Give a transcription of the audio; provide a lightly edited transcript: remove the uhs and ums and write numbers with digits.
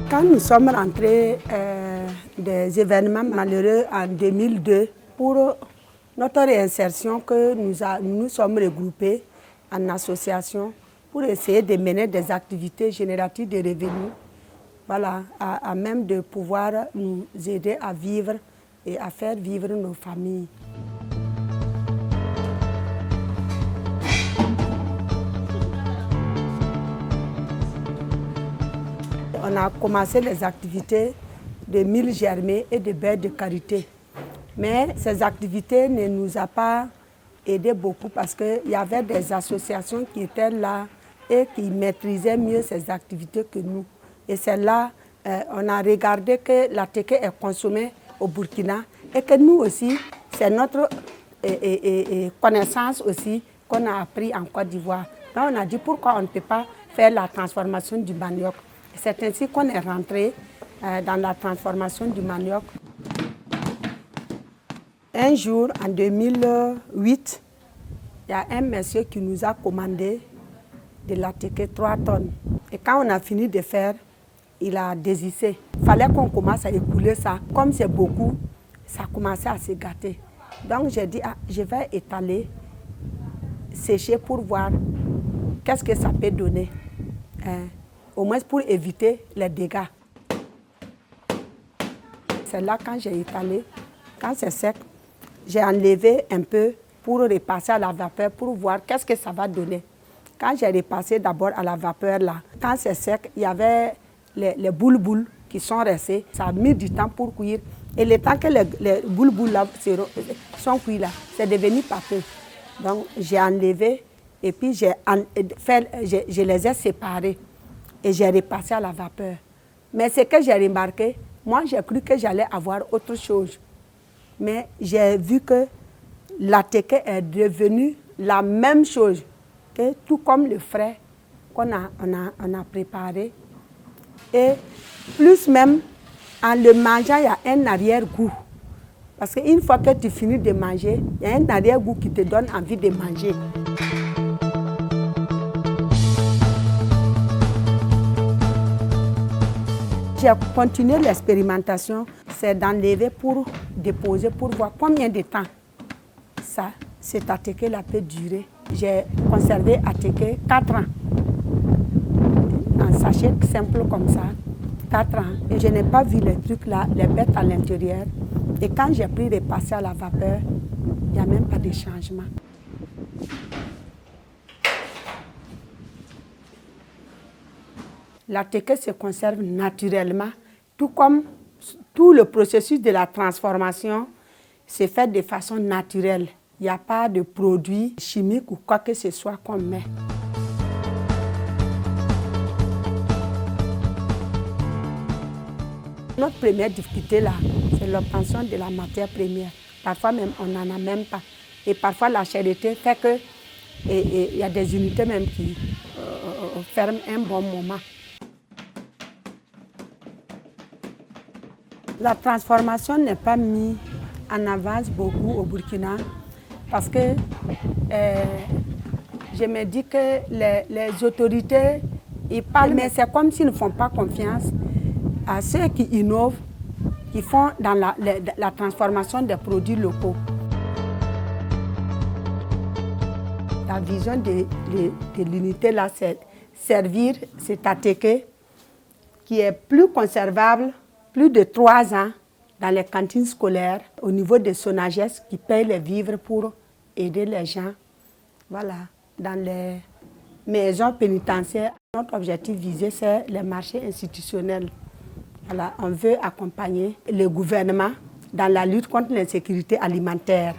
Quand nous sommes rentrés des événements malheureux en 2002, pour notre réinsertion, que nous sommes regroupés en association pour essayer de mener des activités génératives de revenus, voilà, à même de pouvoir nous aider à vivre et à faire vivre nos familles. On a commencé les activités de mille germés et de baies de carité. Mais ces activités ne nous ont pas aidé beaucoup parce qu'il y avait des associations qui étaient là et qui maîtrisaient mieux ces activités que nous. Et c'est là on a regardé que la teke est consommée au Burkina et que nous aussi, c'est notre connaissance aussi qu'on a appris en Côte d'Ivoire. Donc on a dit pourquoi on ne peut pas faire la transformation du manioc. C'est ainsi qu'on est rentré dans la transformation du manioc. Un jour, en 2008, il y a un monsieur qui nous a commandé de la teke 3 tonnes. Et quand on a fini de faire, il a désissé. Il fallait qu'on commence à écouler ça. Comme c'est beaucoup, ça commençait à se gâter. Donc j'ai dit, je vais étaler, sécher pour voir qu'est-ce que ça peut donner. Au moins pour éviter les dégâts. C'est là quand j'ai étalé, quand c'est sec, j'ai enlevé un peu pour repasser à la vapeur pour voir qu'est-ce que ça va donner. Quand j'ai repassé d'abord à la vapeur là, quand c'est sec, il y avait les boules qui sont restées. Ça a mis du temps pour cuire. Et le temps que les boules là sont cuites là, c'est devenu pâteux. Donc j'ai enlevé et puis je les ai séparés. Et j'ai repassé à la vapeur. Mais ce que j'ai remarqué, moi j'ai cru que j'allais avoir autre chose. Mais j'ai vu que la teke est devenue la même chose, que tout comme le frais qu'on a préparé. Et plus même, en le mangeant, il y a un arrière-goût. Parce qu'une fois que tu finis de manger, il y a un arrière-goût qui te donne envie de manger. J'ai continué l'expérimentation, c'est d'enlever pour déposer, pour voir combien de temps cette ateke-là peut durer. J'ai conservé ateke 4 ans, en sachet simple comme ça, 4 ans. Et je n'ai pas vu les trucs là, les bêtes à l'intérieur. Et quand j'ai pris les passer à la vapeur, il n'y a même pas de changement. La teke se conserve naturellement, tout comme tout le processus de la transformation se fait de façon naturelle. Il n'y a pas de produits chimiques ou quoi que ce soit qu'on met. Notre première difficulté là, c'est l'obtention de la matière première. Parfois même, on n'en a même pas. Et parfois la cherté fait qu'il y a des unités même qui ferment un bon moment. La transformation n'est pas mise en avance beaucoup au Burkina parce que je me dis que les autorités, ils parlent, mais c'est comme s'ils ne font pas confiance à ceux qui innovent, qui font dans la transformation des produits locaux. La vision de l'unité là, c'est servir cet ateke qui est plus conservable, plus de 3 ans dans les cantines scolaires, au niveau de Sonagès qui paye les vivres pour aider les gens. Voilà, dans les maisons pénitentiaires, notre objectif visé, c'est les marchés institutionnels. Voilà, on veut accompagner le gouvernement dans la lutte contre l'insécurité alimentaire.